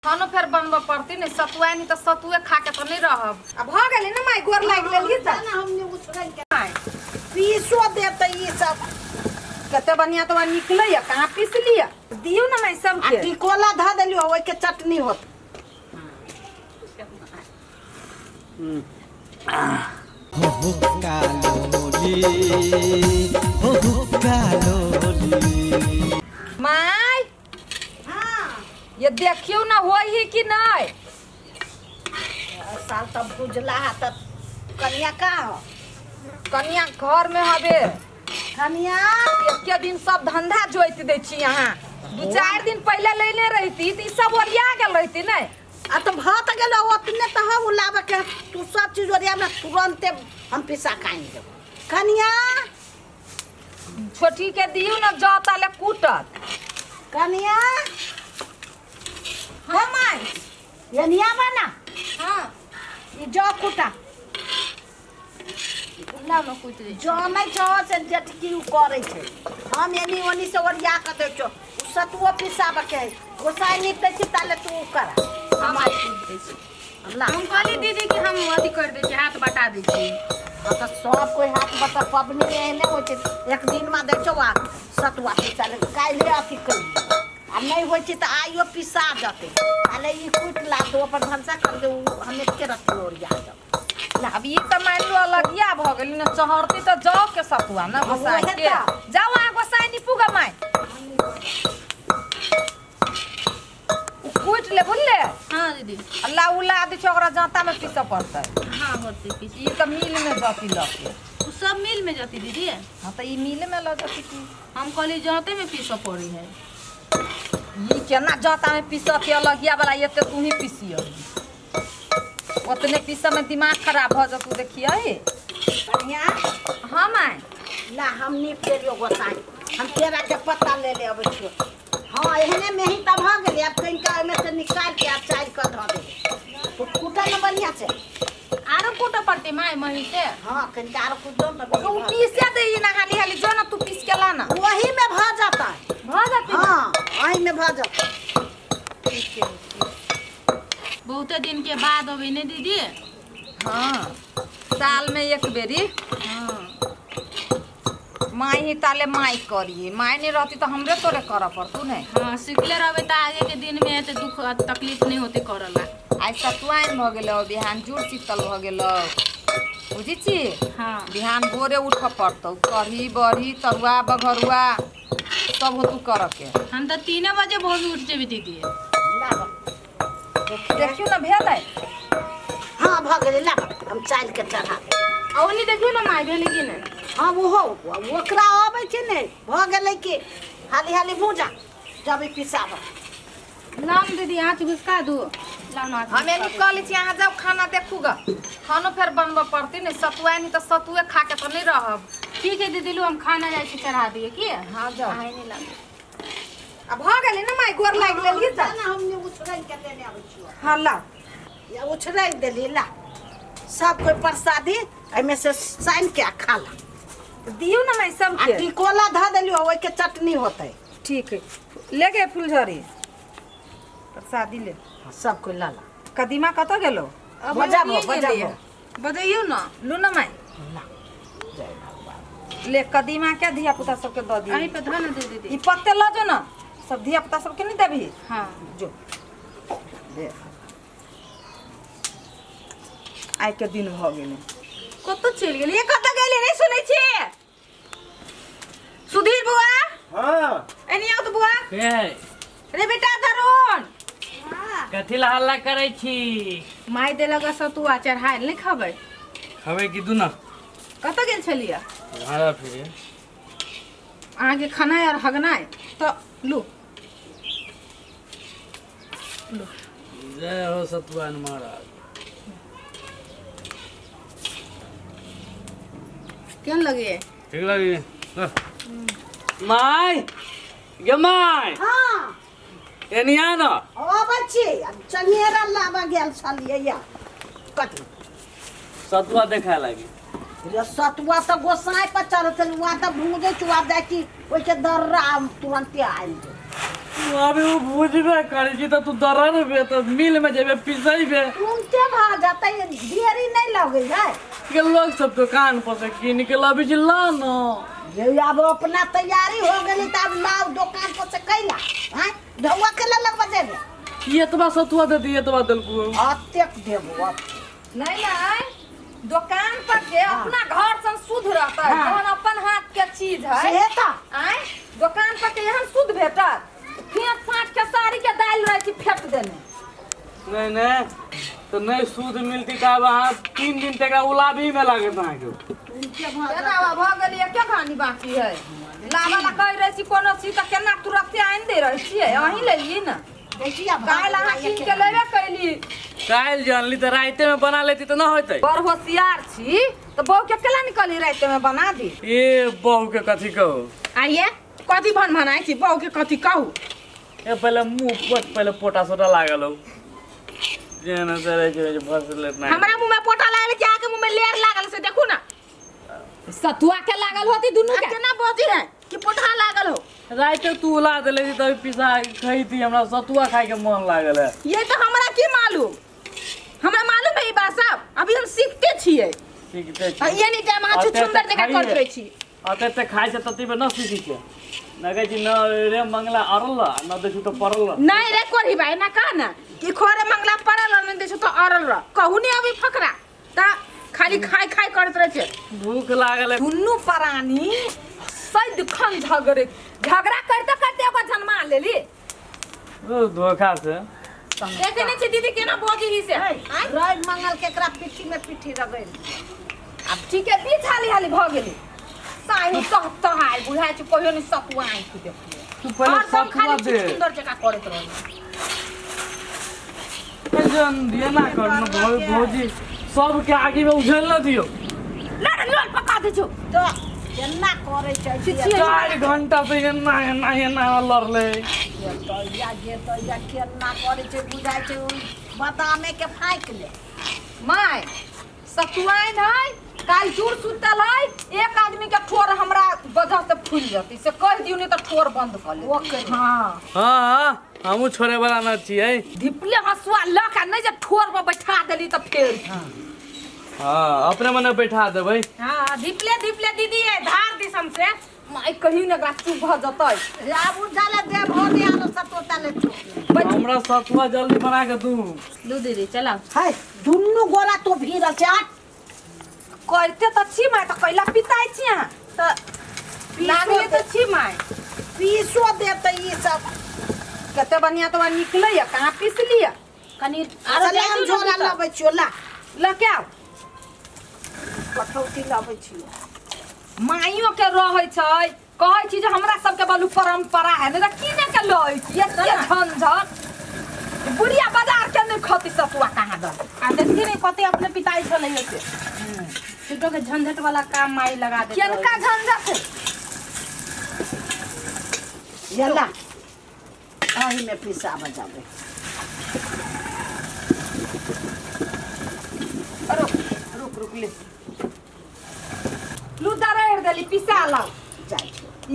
खानो फिर बनब पड़ती नहीं सतुआ नहीं तो सतुए खा के तो नहीं रहब। अब हो गए ना माई गोर लाग लेली त ना हमने उछरल के पीसो दे त ई सब कते बढ़िया तो निकले या कहां पीस लिया दियो ना मैं सब के टिकोला ध देलियो ओइ के चटनी होत माई हां ये देखियो ना होई ही कि नहीं। साल तब बुझला त कन्या का हो कन्या घर में हबे कन्या एक दिन सब धंधा जोइत दे छी यहाँ 2-4 दिन पहले लेने रहती तो सब ओरिया गेल रहती नहीं। आ तो भात गेलो ओतने त हम लाबे के तू सब चीज ओरिया में तुरंते हम पिसा खाई दे कन्या छोटी के दियो ना जाता ले कूटत। कन्या हां माई ये निया बना हां ई जो कुटा ला में कूट दे जो नहीं छो से जटकी उ करे छे हम एनी ओनी से ओरिया के दे छो सतुओ पिसाबे के गोसाई निपटे छी ताले तू करा हम आई कूट दे छी। अल्लाह हम कहली दीदी कि हम अथी कर दे छी हाथ बटा दे छी। तो सब कोई हाथ बता पबनी एने होय छे एक दिन में दे छो सतुआ पिसाले काइले अथी करी आ नहीं होय छे त आइयो पिसा जते ताले ई कुट ला तो अपन भंसा कर दे हमें के रख ओरिया दे अब ये तो मान लो अलगिया भ गेली न चहरती तो जाओ के सतुआ ना गोसाई के जाओ आ गोसाई नी पुगा माई कूट ले बोले। हां दीदी अल्लाह उला दे छोकरा जाता में पीस पड़ता हां होते पीस ये तो मिल में जाती लगे उ सब मिल में जाती दीदी। हां तो ये मिल में लग जाती की हम कहली जाते में पीस पड़ी है। ये केना जाता में पीसत है अलगिया वाला ये तो तू ही पीसियो उतने पीस में दिमाग खराब हो जा तू देखिए कन्या हां माई ला हम निपटे लियो गोसाई हम तेरा के पता ले ले अबै छियो। हां एहने में ही तब हो गेलै अब कनिका में से निकाल के आप चाय कर ध दे तो कुटा न बढ़िया से आरो कोटा पड़ते माई मही से हां कनिका आरो कुछ दो तू पीसे दे ना हाली हाली जो ना तू पीस के ला ना वही में भ जाता है भ जाती हां वही में भ जाता बहुत दिन के बाद अबे ने दीदी। हाँ साल में एक बेरी हां माई ही ताले माई करिए माई नहीं रहती तो हमरे तोरे कर पड़तू नहीं। हां सिखले रहबे त आगे के दिन में एते दुख तकलीफ नहीं होते करला। आज सतुआइन भ गेलो बिहान जुड़ शीतल भ गेलो बुझी छी। हां बिहान भोरे उठ पड़तौ कढ़ी बड़ी तरुआ बघरुआ सब हो तू कर के हम त 3 बजे भोर में उठ जेबी दीदी। ला देखियो ना भेल है हां भ गेलै ला हम चाय के चढ़ा औनी देखियो ना माई भेले कि नहीं। हां वो हो ओकरा आबै छै ने भ गेलै कि हाली हाली भूजा जब पिसाब लाम दीदी हाथ घुसका दो लाम हाथ हमें निकल छी यहाँ जब खाना देखूगा खानो फिर बनब पड़ती नहीं सतुआ नहीं तो सतुए खा के तो नहीं रहब। ठीक है दीदी लो हम खाना जाए के चढ़ा दिए की हाँ जाओ आए नहीं लागे अब हो गेली ना माई गोर लाग लेली त ना हमने उछरल के लेने आबै छियो हां ला या उछरल देली ला सब कोई प्रसादी एमे से साइन के खा ला दियो ना मैं सब आ के टिकोला ध देलियो ओइ के चटनी होतै ठीक है ले गए फुलझड़ी प्रसादी ले सब कोई ला ला कदीमा कत गेलो बजाबो बजाबो बजाइयो ना लू ना माई ला जय भगवान ले कदीमा के धिया पुता सबके द दी अही पे धन दे दीदी। ई पत्ते ल जो ना सब धिया पुता सबके नहीं देबी हां जो दे आइ के दिन भ गेलै कत चल गेली ये कत गेली नहीं सुनै छी सुधीर बुआ हाँ एनी आउ तो बुआ के है रे बेटा धरुन कथी ला हल्ला करे छी माई दे लगा सतुआ चढ़ाए नहीं खबै खबे की दुना कत गेल छलिया घाड़ा फिरे अहाँ के खाना यार हगनाय तो लू जय हो सतुआन महाराज केन लगे ठीक लगी माय गे माय हां एनिया न ओ बच्ची चंगेरा लाबा गेल छलिए या कथी सतुआ देखा लगी रे सतुआ तो गोसाई पर चढ़त वहाँ तो भूजे चुआ दे कि ओइ के दर्रा तुरंत आइल अभी वो बुझबे करे छी त तू दरर बे त मिल में जेबे पिसैबे तुमके भाव जाता है देरी नहीं लगे है के लोग सब दुकान पर से किन के लबी छी ला न ये अब अपना तैयारी हो गई तो अब लाओ दुकान पर से कैला हैं ढौआ के लगवा देबे ये तो सतुआ दे दिए तो दल को अत्यक देबो नहीं नहीं दुकान पर के अपना घर से शुद्ध रहता है जहन अपन हाथ के चीज है से तो आए दुकान पर के यहाँ शुद्ध भेटत फेंट फाट के साड़ी के दाल रहे की फेंक देने नहीं तो नहीं सूद मिलती त अब अहाँ 3 दिन तक उलाबी में लागत अहाँ के तुमके भाव केना भ गेलिए के कहानी बाकी है लावा ला कह रही छी कोनो चीज त केना तुरंत आइन दे रही छी अहीं ले ली ना देखिए काल अहाँ कीन के लेबे कैली काल जानली त राइते में बना लेती त ना होतै बड़ होशियार छी तो बहू के केला निकली रात में बना दी ए बहू के कथी कहू आइए कथी भन भनाई छी बहू के कथी कहू ए पहले मुंह पर पहले पोटा सोटा लागल हो जेना सरे जे भसले ना हमरा मुंह में पोटा लागल कि आके मुंह में लेर लागल से देखू ना सतुआ के लागल होती दुनु के केना बोझी है कि पोटा लागल हो राइते तू उला देले छी तभी पिसा खैती हमरा सतुआ खाए के मन लागल है ये तो हमरा की मालूम हमरा मालूम है ई बात सब अभी हम सीखते छिए सीखते छी ये नहीं टाइम अहाँ चुंदर जगह कर रही छी अते ते खाए से तती पे न सीखी के न कहे छी न रे मंगला अरल न देखू तो परल नहीं रे कोरी भाई ना का ना कि खोरे मंगला पड़ल न देछु तो अरल र कहू नहीं अभी फकरा ता खाली खाई खाई करत रहे छे भूख लागल है दुनु प्राणी सद खन झगड़ा करते करते ओकर जन्मा लेली ओ धोखा से देखे नहीं छी दीदी केना बोझी ही से रवि मंगल के एकरा पिठी में पिठी रगड़ अब ठीक है बीच हाली हाली भ गेली साही तो हाय बुझाय छ कहियो नहीं सतुआ आई तू देखिए तू पहले सतुआ दे सुंदर जगह करत रही जन दिए ना करन भौजी सब के आगे में उछल न दियो लड़ लड़ पका दे छु तो केना करे छै 4 घंटा से एना लड़ले तो या केना करे छै बुझाय छै बादामे के फाइक ले माय सतुआइन है काल जुड़ सुतल है एक आदमी के ठोर हमरा वजह से फूल जती से कह दियो नहीं तो ठोर बंद कर ले ओके हां हां हमू छोड़े वाला न छियै धिपले हसुआ लका नहीं जे ठोर पर बैठा देली तो फिर हां अपने मने बैठा देबै हां धिपले धिपले दीदी है धार दिसम से माय कहियो न एकरा चुप भ जतै आबू जाले दे भोरे आलो सतोता ले हमरा सतुआ जल्दी बना के दू दू दीदी चला है दुन्नु गोला तो भीड़ चाट करते तो छी माय तो कैला पिताई छी हां तो लागले तो छी माय पीसो देते ई सब कते बढ़िया तो निकले या कहां पीस लिया कनी अरे हम जोरा लबै छियो ला ल क्या कठौती लबै छियो माइयो के रहै छै कहै छी जे हमरा सबके बलु परंपरा है न किने के लई छी एते झंझट बुढ़िया बाजार के नहीं खती सतुआ कहां द आ देखी नहीं कते अपने पिताई छले होते छुटो के झंझट वाला काम माई लगा दे केनका झंझट है यला आही में पिसा बजावे रुक रुक ले लू दरेड़ देली पिसा ला जाय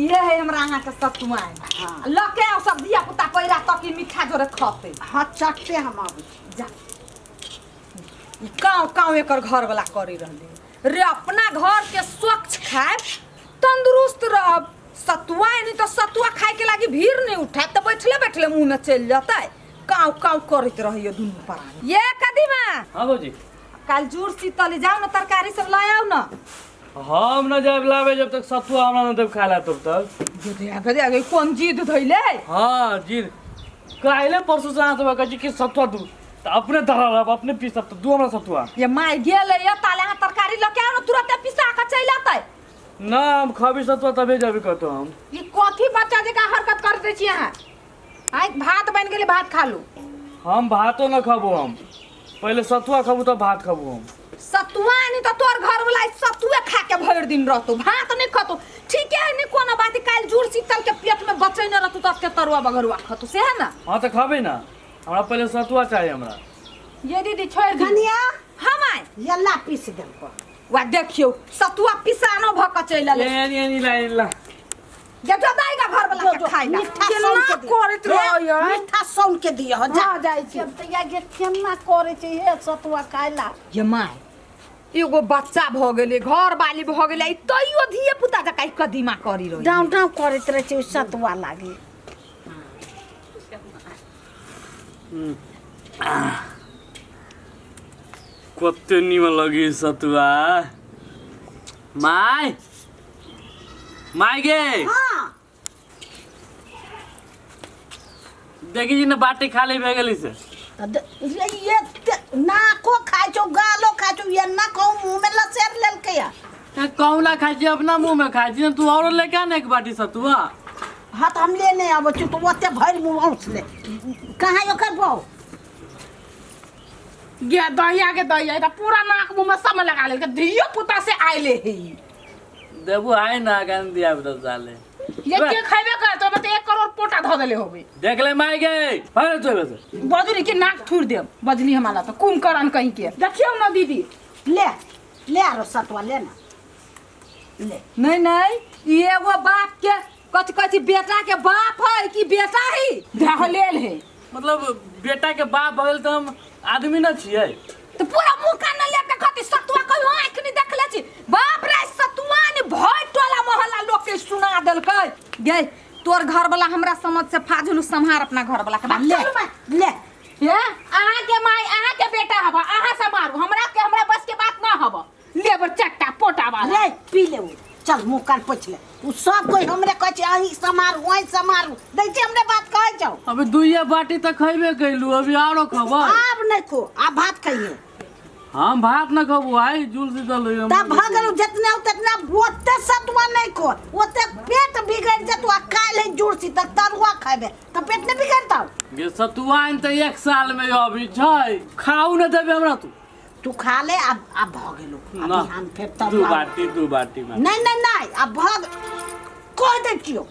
ये है हमरा अहाँ के सतुआ हां लके सब दिया पुता पैरा तकी मीठा जोरे खते हां चटते हम आबै छी जा ई काव एकर घर वाला करी रहले रे अपना घर के स्वच्छ खाए तंदुरुस्त रहब सतुआ नहीं तो सतुआ खाए के लागी भीड़ नहीं उठाए तो बैठले बैठले मुंह में चल जाता है काव करत रहियो दुनु प्राणी ये कदीमा हां भौजी काल जुड़ शीतल जाओ ना तरकारी सब ला आओ ना हम न जब लावे जब तक सतुआ हमरा न देब खाला तब तक दे दे कौन जिद धइले हां जी काइले परसों से आत बका कि सतुआ दू त अपने धरा अपने पीसब त दू हमरा सतुआ ये माय गेले या ताले हां तरकारी लके आओ ना तुरंत पिसा के चल आते ना हम खबी सतुआ तबे जाबे कहतो हम ये कथी बच्चा जका हरकत कर दे छी अहाँ आई भात बन गेले भात खा लो हम भातो न खाबो हम पहले सतुआ खाबो त भात खाबो हम सतुआ नहीं तो तोर घर वाला सतुए खा के भर दिन रहतो भात नहीं खतो ठीक है नहीं कोनो बात काल जुड़ शीतल के पेट में बचै न रहतो त के तरुआ बगरुआ खतो से है ना हां त खाबे ना हमरा पहले सतुआ चाहिए हमरा ये दीदी छोड़ दी कनिया हम आए यला पीस देब वा देखियो सतुआ पिसानो भ के चल ले एनी ला जे जो दाईगा घर वाला के खाई मीठा सौन के करत रहियो मीठा सौन के दियो जा हाँ, जाइ छी। अब त या जे केना करे छै हे सतुआ खाइला ये माय एगो बच्चा भ गेले घर वाली भ गेले तैयो धिए पुता जका कदीमा करी रही डाउन डाउन करैत रहे छै सतुआ लागे कते निमन लगी सतुआ माय माय गे हां देखी जी ने बाटी खाली भए गेली से ये नाको खाइ छौ गालो खाइ छौ ये ना कहूं मुंह में लसेर लेलकै या कौला खाई छी अपना मुंह में खाई छी तू और लेके आने एक बाटी सतुआ हाथ हम लेने आबै छी तो ओते भरि मुंह औंस ले कहाँ ओकर बहु गे दहिया के दहिया त पूरा नाक मुंह में सब लगा ले धियो पुता से आइले है देबू आए ना गान दिया बता साले ये के खाइबे कर तो मत 1 करोड़ पोटा ध देले होबे देख ले माय गे भारे तो बस बजरी के नाक थूर दे बजली हमारा तो कुम करन कहीं के देखियो ना दीदी ले ले आरो सतुआ ले ना ले नहीं नहीं ये एगो बाप के कथी कथी बेटा के बाप है कि बेटा ही ढहलेल है मतलब बेटा के बाप भइल त हम आदमी न छियै तो पूरा मुंह कान लेके कथी सतुआ कहियो आंख नहीं देखले छी बाप रे सतुआ ने भय टोला मोहल्ला लोग के सुना देलकै गे तोर घर वाला हमरा समझ से फाजुल संहार अपना घर वाला के ले ले ये अहाँ के माई अहाँ के बेटा हबा अहाँ से मारू हमरा बस के बात ना हबा लेबर चट्टा पोटा वाला ले पी ले चल मुंह कान पोछ ले उ सब कोई हमरे कहै छै अही समार ओइ समार दै छै हमरे बात कहै छौ अबे दुइये बाटी त खइबे कैलू अभी आरो खबो आब नहीं खो आ भात खाइए हम भात न खबो आई जुल से चल तब भगल जितने उतना ओते सतुआ नहीं खो ओते पेट बिगड़ जतुआ काल है जुड़सी तक तरुआ खाबे त पेट नहीं बिगड़ता गे सतुआ त 1 साल में अभी छै खाऊ न देबे हमरा तू खा ले अब भगेलो ना अभी हम फेर तब दू बाटी में नहीं नहीं नहीं अब भग कह दे छियो